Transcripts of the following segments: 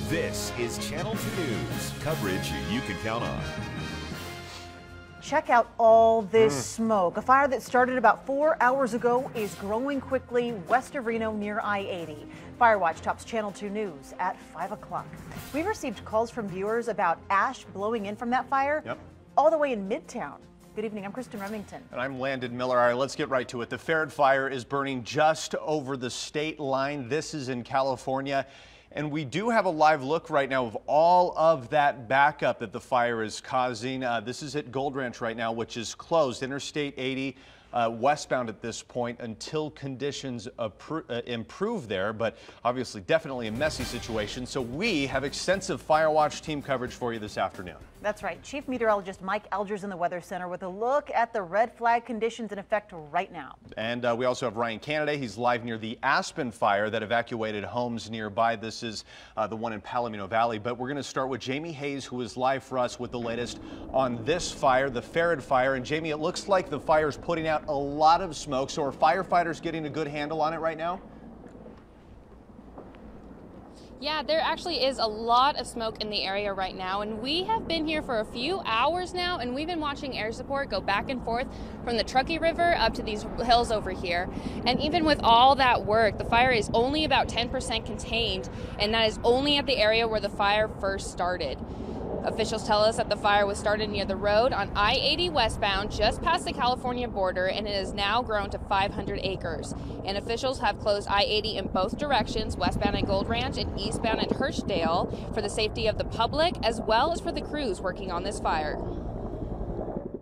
This is Channel 2 News, coverage you can count on. Check out all this smoke. A fire that started about 4 hours ago is growing quickly west of Reno near I-80. Firewatch tops Channel 2 News at 5 o'clock. We've received calls from viewers about ash blowing in from that fire all the way in Midtown. Good evening, I'm Kristen Remington. And I'm Landon Miller. All right, let's get right to it. The Farad fire is burning just over the state line. This is in California. And we do have a live look right now of all of that backup that the fire is causing. This is at Gold Ranch right now, which is closed. Interstate 80 westbound at this point until conditions improve there. But obviously, definitely a messy situation. So we have extensive Firewatch team coverage for you this afternoon. That's right. Chief Meteorologist Mike Alger's in the Weather Center with a look at the red flag conditions in effect right now. And we also have Ryan Canada. He's live near the Aspen fire that evacuated homes nearby. This is the one in Palomino Valley. But we're going to start with Jamie Hayes, who is live for us with the latest on this fire, the Farad fire. And Jamie, it looks like the fire is putting out a lot of smoke. So are firefighters getting a good handle on it right now? Yeah, there actually is a lot of smoke in the area right now, and we have been here for a few hours now, and we've been watching air support go back and forth from the Truckee River up to these hills over here. And even with all that work, the fire is only about 10% contained, and that is only at the area where the fire first started. Officials tell us that the fire was started near the road on I-80 westbound, just past the California border, and it has now grown to 500 acres. And officials have closed I-80 in both directions, westbound at Gold Ranch and eastbound at Hirschdale, for the safety of the public as well as for the crews working on this fire.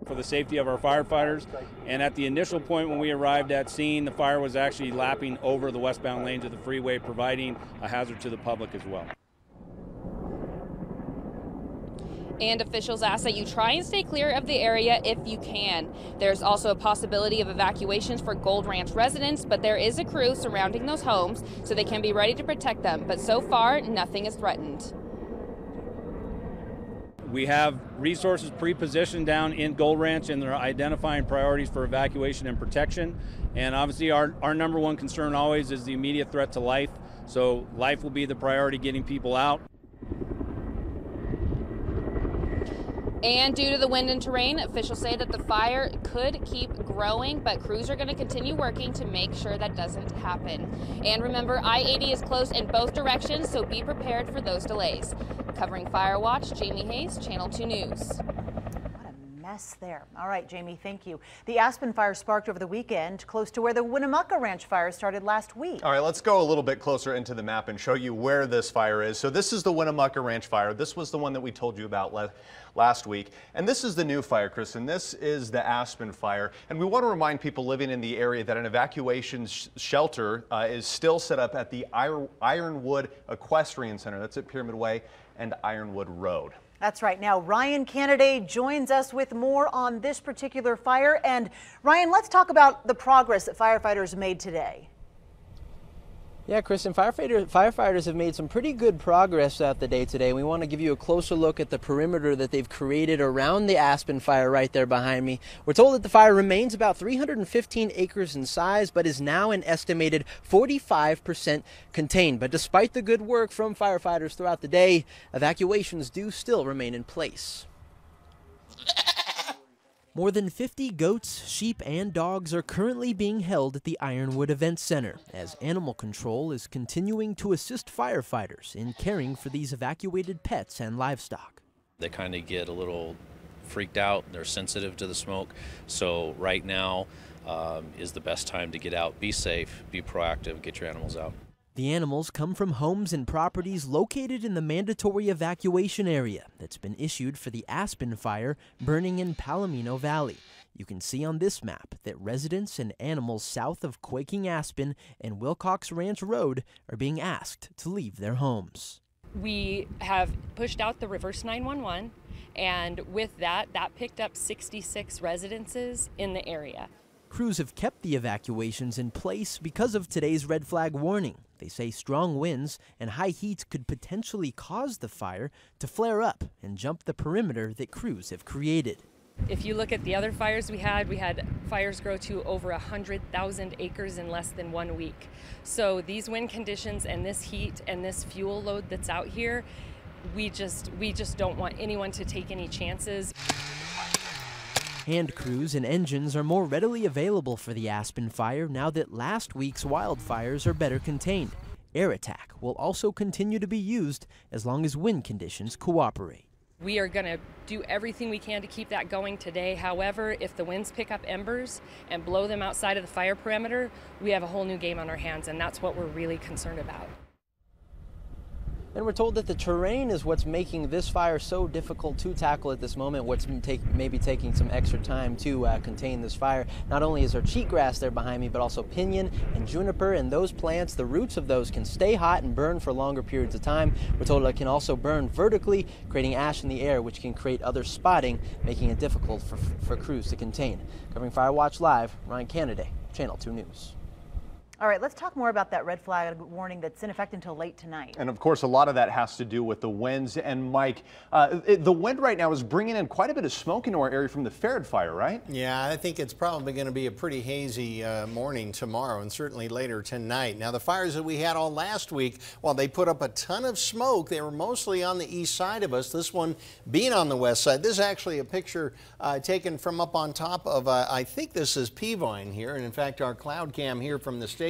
For the safety of our firefighters, and at the initial point when we arrived at scene, the fire was actually lapping over the westbound lanes of the freeway, providing a hazard to the public as well. And officials ask that you try and stay clear of the area if you can. There's also a possibility of evacuations for Gold Ranch residents, but there is a crew surrounding those homes so they can be ready to protect them. But so far, nothing is threatened. We have resources pre-positioned down in Gold Ranch, and they're identifying priorities for evacuation and protection. And obviously our number one concern always is the immediate threat to life. So life will be the priority, getting people out. And due to the wind and terrain, officials say that the fire could keep growing, but crews are going to continue working to make sure that doesn't happen. And remember, I-80 is closed in both directions, so be prepared for those delays. Covering Firewatch, Jamie Hayes, Channel 2 News. Mess there. All right, Jamie, thank you. The Aspen fire sparked over the weekend close to where the Winnemucca Ranch fire started last week. All right, let's go a little bit closer into the map and show you where this fire is. So this is the Winnemucca Ranch fire. This was the one that we told you about last week. And this is the new fire, Kristen. This is the Aspen fire. And we want to remind people living in the area that an evacuation shelter is still set up at the Ironwood Equestrian Center. That's at Pyramid Way and Ironwood Road. That's right. Now, Ryan Canada joins us with more on this particular fire. And Ryan, let's talk about the progress that firefighters made today. Yeah, Kristen, firefighters have made some pretty good progress throughout the day today. We want to give you a closer look at the perimeter that they've created around the Aspen fire right there behind me. We're told that the fire remains about 315 acres in size, but is now an estimated 45% contained. But despite the good work from firefighters throughout the day, evacuations do still remain in place. More than 50 goats, sheep, and dogs are currently being held at the Ironwood Event Center, as animal control is continuing to assist firefighters in caring for these evacuated pets and livestock. They kind of get a little freaked out. They're sensitive to the smoke. So right now is the best time to get out, be safe, be proactive, get your animals out. The animals come from homes and properties located in the mandatory evacuation area that's been issued for the Aspen fire burning in Palomino Valley. You can see on this map that residents and animals south of Quaking Aspen and Wilcox Ranch Road are being asked to leave their homes. We have pushed out the reverse 911, and with that picked up 66 residences in the area. Crews have kept the evacuations in place because of today's red flag warning. They say strong winds and high heat could potentially cause the fire to flare up and jump the perimeter that crews have created. If you look at the other fires we had fires grow to over 100,000 acres in less than 1 week. So these wind conditions and this heat and this fuel load that's out here, we just don't want anyone to take any chances. Hand crews and engines are more readily available for the Aspen fire now that last week's wildfires are better contained. Air attack will also continue to be used as long as wind conditions cooperate. We are going to do everything we can to keep that going today. However, if the winds pick up embers and blow them outside of the fire perimeter, we have a whole new game on our hands, and that's what we're really concerned about. And we're told that the terrain is what's making this fire so difficult to tackle at this moment, what's maybe taking some extra time to contain this fire. Not only is there cheatgrass there behind me, but also pinyon and juniper, and those plants, the roots of those can stay hot and burn for longer periods of time. We're told it can also burn vertically, creating ash in the air, which can create other spotting, making it difficult for crews to contain. Covering Fire Watch Live, Ryan Canada, Channel 2 News. All right, let's talk more about that red flag warning that's in effect until late tonight. And of course, a lot of that has to do with the winds. And Mike, the wind right now is bringing in quite a bit of smoke into our area from the Farad fire, right? Yeah, I think it's probably going to be a pretty hazy morning tomorrow and certainly later tonight. Now, the fires that we had all last week, while they put up a ton of smoke, they were mostly on the east side of us. This one being on the west side. This is actually a picture taken from up on top of, I think this is Peavine here. And in fact, our cloud cam here from the station,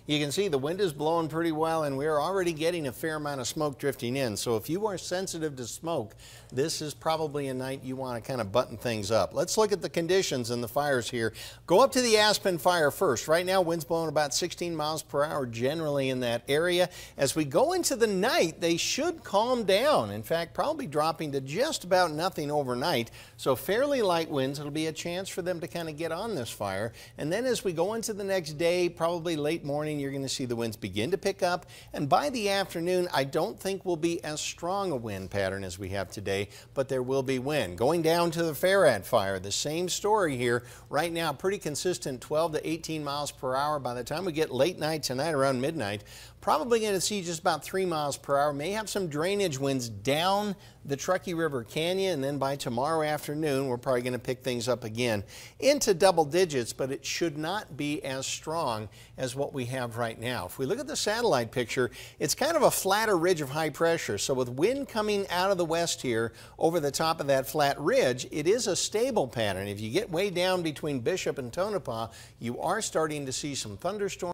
you can see the wind is blowing pretty well, and we're already getting a fair amount of smoke drifting in. So if you are sensitive to smoke, this is probably a night you want to kind of button things up. Let's look at the conditions and the fires here. Go up to the Aspen fire first. Right now, winds blowing about 16 miles per hour generally in that area. As we go into the night, they should calm down. In fact, probably dropping to just about nothing overnight. So fairly light winds. It'll be a chance for them to kind of get on this fire. And then as we go into the next day, probably late morning, you're going to see the winds begin to pick up. And by the afternoon, I don't think will be as strong a wind pattern as we have today, but there will be wind. Going down to the Farad fire, the same story here. Right now, pretty consistent 12 to 18 miles per hour. By the time we get late night tonight, around midnight, probably going to see just about 3 miles per hour. May have some drainage winds down the Truckee River Canyon, and then by tomorrow afternoon, we're probably going to pick things up again into double digits, but it should not be as strong as what we have right now. If we look at the satellite picture, it's kind of a flatter ridge of high pressure. So with wind coming out of the west here over the top of that flat ridge, it is a stable pattern. If you get way down between Bishop and Tonopah, you are starting to see some thunderstorms.